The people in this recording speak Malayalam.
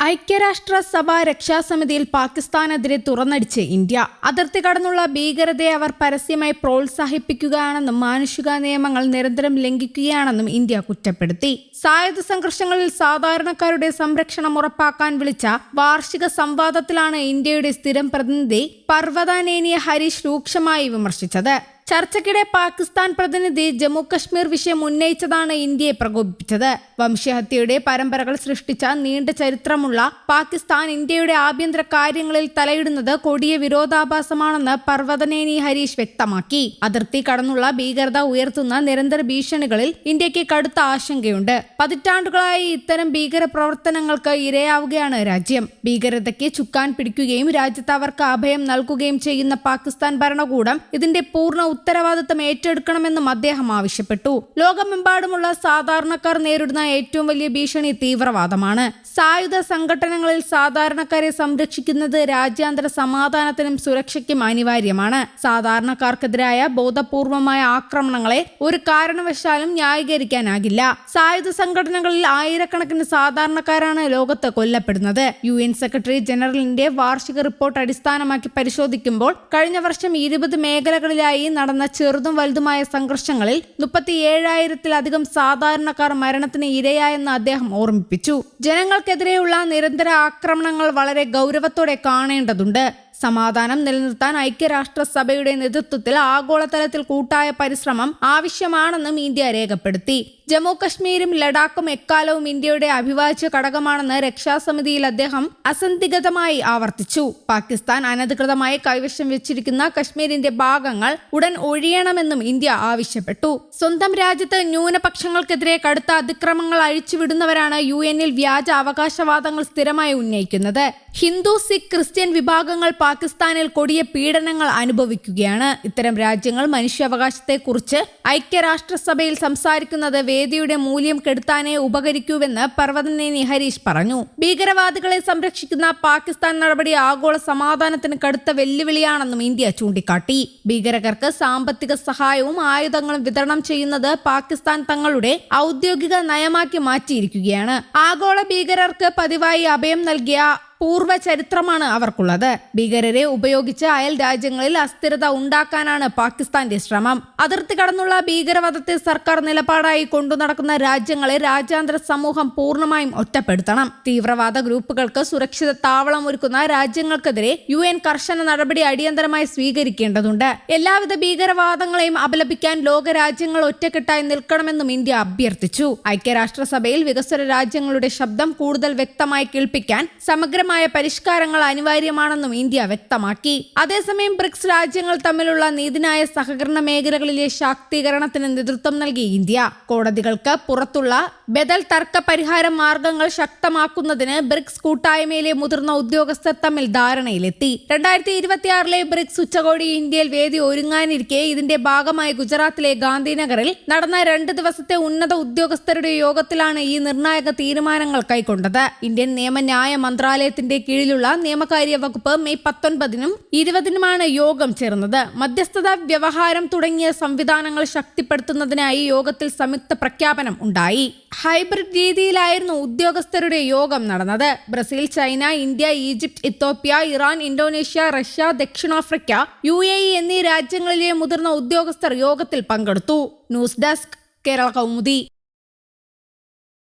ഐക്യരാഷ്ട്രസഭ രക്ഷാസമിതിയിൽ പാകിസ്ഥാനെതിരെ തുറന്നടിച്ച് ഇന്ത്യ. അതിർത്തി കടന്നുള്ള ഭീകരതയെ അവർ പരസ്യമായി പ്രോത്സാഹിപ്പിക്കുകയാണെന്നും മാനുഷിക നിയമങ്ങൾ നിരന്തരം ലംഘിക്കുകയാണെന്നും ഇന്ത്യ കുറ്റപ്പെടുത്തി. സായുധ സംഘർഷങ്ങളിൽ സാധാരണക്കാരുടെ സംരക്ഷണം ഉറപ്പാക്കാൻ വിളിച്ച വാർഷിക സംവാദത്തിലാണ് ഇന്ത്യയുടെ സ്ഥിരം പ്രതിനിധി പർവതാനേനി ഹരീഷ് രൂക്ഷമായി വിമർശിച്ചത്. ചർച്ചയ്ക്കിടെ പാകിസ്ഥാൻ പ്രതിനിധി ജമ്മു കശ്മീർ വിഷയം ഉന്നയിച്ചതാണ് ഇന്ത്യയെ പ്രകോപിപ്പിച്ചത്. വംശഹത്യയുടെ പരമ്പരകൾ സൃഷ്ടിച്ച നീണ്ട ചരിത്രമുള്ള പാകിസ്ഥാൻ ഇന്ത്യയുടെ ആഭ്യന്തര കാര്യങ്ങളിൽ തലയിടുന്നത് കൊടിയ വിരോധാഭാസമാണെന്ന് പർവതനേനി ഹരീഷ് വ്യക്തമാക്കി. അതിർത്തി കടന്നുള്ള ഭീകരത ഉയർത്തുന്ന നിരന്തര ഭീഷണികളിൽ ഇന്ത്യക്ക് കടുത്ത ആശങ്കയുണ്ട്. പതിറ്റാണ്ടുകളായി ഇത്തരം ഭീകര പ്രവർത്തനങ്ങൾക്ക് ഇരയാവുകയാണ് രാജ്യം. ഭീകരതയ്ക്ക് ചുക്കാൻ പിടിക്കുകയും രാജ്യത്ത് അവർക്ക് അഭയം നൽകുകയും ചെയ്യുന്ന പാകിസ്ഥാൻ ഭരണകൂടം ഇതിന്റെ പൂർണ്ണ ഉത്തരവാദിത്തം ഏറ്റെടുക്കണമെന്നും അദ്ദേഹം ആവശ്യപ്പെട്ടു. ലോകമെമ്പാടുമുള്ള സാധാരണക്കാർ നേരിടുന്ന ഏറ്റവും വലിയ ഭീഷണി തീവ്രവാദമാണ്. സായുധ സംഘടനകളിൽ സാധാരണക്കാരെ സംരക്ഷിക്കുന്നത് രാജ്യാന്തര സമാധാനത്തിനും സുരക്ഷയ്ക്കും അനിവാര്യമാണ്. സാധാരണക്കാർക്കെതിരായ ബോധപൂർവമായ ആക്രമണങ്ങളെ ഒരു കാരണവശാലും ന്യായീകരിക്കാനാകില്ല. സായുധ സംഘടനകളിൽ ആയിരക്കണക്കിന് സാധാരണക്കാരാണ് ലോകത്ത് കൊല്ലപ്പെടുന്നത്. UN സെക്രട്ടറി ജനറലിന്റെ വാർഷിക റിപ്പോർട്ട് അടിസ്ഥാനമാക്കി പരിശോധിക്കുമ്പോൾ കഴിഞ്ഞ വർഷം 20 മേഖലകളിലായി നടന്ന ചെറുതും വലുതുമായ സംഘർഷങ്ങളിൽ 37,000-ത്തിലധികം സാധാരണക്കാർ മരണത്തിന് ഇരയായെന്ന് അദ്ദേഹം ഓർമ്മിപ്പിച്ചു. ജനങ്ങൾക്കെതിരെയുള്ള നിരന്തര ആക്രമണങ്ങൾ വളരെ ഗൗരവത്തോടെ കാണേണ്ടതുണ്ട്. സമാധാനം നിലനിർത്താൻ ഐക്യരാഷ്ട്രസഭയുടെ നേതൃത്വത്തിൽ ആഗോളതലത്തിൽ കൂട്ടായ പരിശ്രമം ആവശ്യമാണെന്നും ഇന്ത്യ രേഖപ്പെടുത്തി. ജമ്മു കശ്മീരും ലഡാക്കും എക്കാലവും ഇന്ത്യയുടെ അവിഭാജ്യ ഘടകമാണെന്ന് രക്ഷാസമിതിയിൽ അദ്ദേഹം അസന്ദിഗ്ധമായി ആവർത്തിച്ചു. പാകിസ്ഥാൻ അനധികൃതമായി കൈവശം വെച്ചിരിക്കുന്ന കശ്മീരിന്റെ ഭാഗങ്ങൾ ഉടൻ ഒഴിയണമെന്നും ഇന്ത്യ ആവശ്യപ്പെട്ടു. സ്വന്തം രാജ്യത്ത് ന്യൂനപക്ഷങ്ങൾക്കെതിരെ കടുത്ത അതിക്രമങ്ങൾ അഴിച്ചുവിടുന്നവരാണ് UN-ൽ വ്യാജ അവകാശവാദങ്ങൾ സ്ഥിരമായി ഉന്നയിക്കുന്നത്. ഹിന്ദു, സിഖ്, ക്രിസ്ത്യൻ വിഭാഗങ്ങൾ പാകിസ്ഥാനിൽ കൊടിയ പീഡനങ്ങൾ അനുഭവിക്കുകയാണ്. ഇത്തരം രാജ്യങ്ങൾ മനുഷ്യാവകാശത്തെക്കുറിച്ച് ഐക്യരാഷ്ട്രസഭയിൽ സംസാരിക്കുന്നത് വേദിയുടെ മൂല്യം കെടുത്താനേ ഉപകരിക്കൂവെന്ന് പർവതനേനി ഹരീഷ് പറഞ്ഞു. ഭീകരവാദികളെ സംരക്ഷിക്കുന്ന പാകിസ്ഥാൻ നടപടി ആഗോള സമാധാനത്തിന് കടുത്ത വെല്ലുവിളിയാണെന്നും ഇന്ത്യ ചൂണ്ടിക്കാട്ടി. ഭീകരർക്ക് സാമ്പത്തിക സഹായവും ആയുധങ്ങളും വിതരണം ചെയ്യുന്നത് പാകിസ്ഥാൻ തങ്ങളുടെ ഔദ്യോഗിക നയമാക്കി മാറ്റിയിരിക്കുകയാണ്. ആഗോള ഭീകരർക്ക് പതിവായി അഭയം നൽകിയ പൂർവ്വ ചരിത്രമാണ് അവർക്കുള്ളത്. ഭീകരരെ ഉപയോഗിച്ച് അയൽ രാജ്യങ്ങളിൽ അസ്ഥിരത ഉണ്ടാക്കാനാണ് പാകിസ്ഥാന്റെ ശ്രമം. അതിർത്തി കടന്നുള്ള ഭീകരവാദത്തെ സർക്കാർ നിലപാടായി കൊണ്ടുനടക്കുന്ന രാജ്യങ്ങളെ രാജ്യാന്തര സമൂഹം പൂർണ്ണമായും ഒറ്റപ്പെടുത്തണം. തീവ്രവാദ ഗ്രൂപ്പുകൾക്ക് സുരക്ഷിത താവളം ഒരുക്കുന്ന രാജ്യങ്ങൾക്കെതിരെ UN കർശന നടപടി അടിയന്തരമായി സ്വീകരിക്കേണ്ടതുണ്ട്. എല്ലാവിധ ഭീകരവാദങ്ങളെയും അപലപിക്കാൻ ലോകരാജ്യങ്ങൾ ഒറ്റക്കെട്ടായി നിൽക്കണമെന്നും ഇന്ത്യ അഭ്യർത്ഥിച്ചു. ഐക്യരാഷ്ട്രസഭയിൽ വികസ്വര രാജ്യങ്ങളുടെ ശബ്ദം കൂടുതൽ വ്യക്തമായി കേൾപ്പിക്കാൻ സമഗ്ര പരിഷ്കാരങ്ങൾ അനിവാര്യമാണെന്നും ഇന്ത്യ വ്യക്തമാക്കി. അതേസമയം ബ്രിക്സ് രാജ്യങ്ങൾ തമ്മിലുള്ള നീതിന്യായ സഹകരണ മേഖലകളിലെ ശാക്തീകരണത്തിന് നേതൃത്വം നൽകി ഇന്ത്യ. കോടതികൾക്ക് പുറത്തുള്ള ബദൽ തർക്ക പരിഹാര മാർഗങ്ങൾ ശക്തമാക്കുന്നതിന് ബ്രിക്സ് കൂട്ടായ്മയിലെ മുതിർന്ന ഉദ്യോഗസ്ഥർ തമ്മിൽ ധാരണയിലെത്തി. 2026 ബ്രിക്സ് ഉച്ചകോടി ഇന്ത്യയിൽ വേദി ഒരുങ്ങാനിരിക്കെ ഇതിന്റെ ഭാഗമായി ഗുജറാത്തിലെ ഗാന്ധിനഗറിൽ നടന്ന 2 ദിവസത്തെ ഉന്നത ഉദ്യോഗസ്ഥരുടെ യോഗത്തിലാണ് ഈ നിർണായക തീരുമാനങ്ങൾ കൈക്കൊണ്ടത്. ഇന്ത്യൻ നിയമന്യായ മന്ത്രാലയത്തിൽ കീഴിലുള്ള നിയമകാര്യ വകുപ്പ് മെയ് 19-നും 20-നുമാണ് യോഗം ചേർന്നത്. മധ്യസ്ഥത, വ്യവഹാരം തുടങ്ങിയ സംവിധാനങ്ങൾ ശക്തിപ്പെടുത്തുന്നതിനായി യോഗത്തിൽ സംയുക്ത പ്രഖ്യാപനം ഉണ്ടായി. ഹൈബ്രിഡ് രീതിയിലായിരുന്നു ഉദ്യോഗസ്ഥരുടെ യോഗം നടന്നത്. Brazil, China, India, Egypt, Ethiopia, Iran, Indonesia, Russia, ദക്ഷിണാഫ്രിക്ക, UAE എന്നീ രാജ്യങ്ങളിലെ മുതിർന്ന ഉദ്യോഗസ്ഥർ യോഗത്തിൽ പങ്കെടുത്തു. News desk, Kerala Kaumudi.